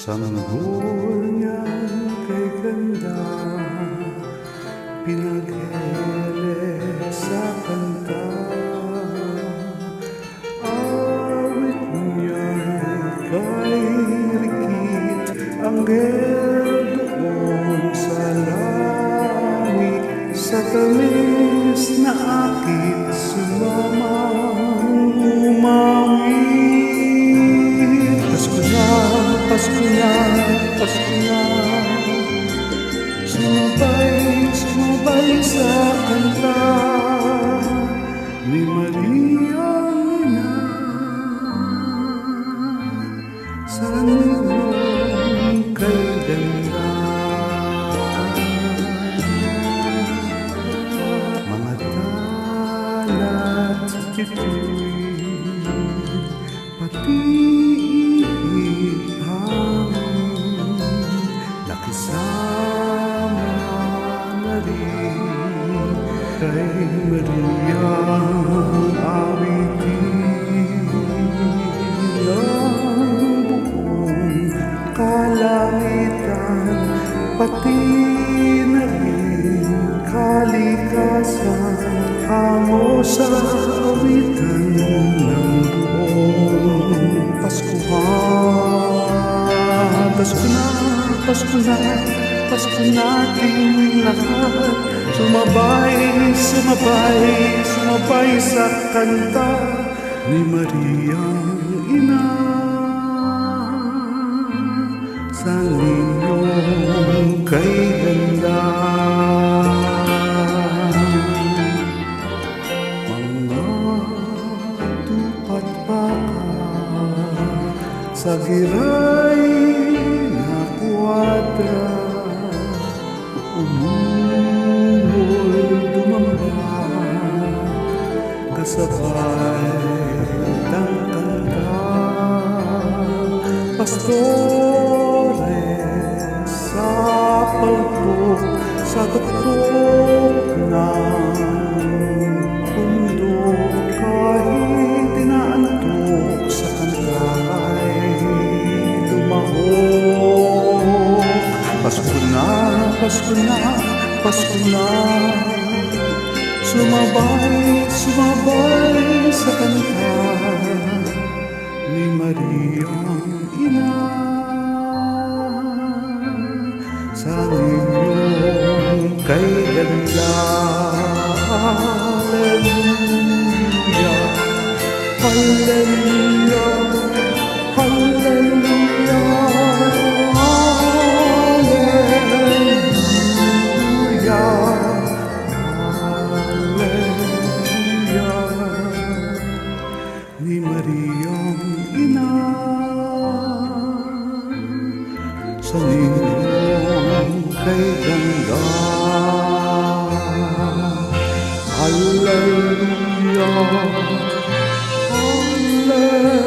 Sanggol niyan kay ganda, pinaghelek sa kanta. Awit niyan kay rikit, anghel doon sa langit. Sa tamis na akit sumamang umawit. Pasko na, Pasko na, Pasko na, sumabay, sumabay sa kanta ni Maria na sa niyong kay ganda. Mga talat tituloy, pati nakisama na rin kay Maria ang awitin ng buong kalangitan, pati na rin kalikasan, hango sa awitan ng buong Paskuhan. Pasko na, Pasko na, Pasko nating lahat, sumabay, sumabay, sumabay sa kanta ni Mariang Ina sa niyong kay ganda. Mga tupat pa sa giray na kwadra, umungol dumamba, kasabay ng kanta. Pastores sa paltok, sa tuktok ng bundok, kahit inaantok sa kanta ay lumahok. Pasko na, Pasko na, Pasko na, sumabay, sumabay sa kanta ni Mariang Ina sa niyong kay ganda. Hallelujah, Hallelujah, Hallelujah, ni Mariang Ina sa niyong kay ganda. Hallelujah, Hallelujah.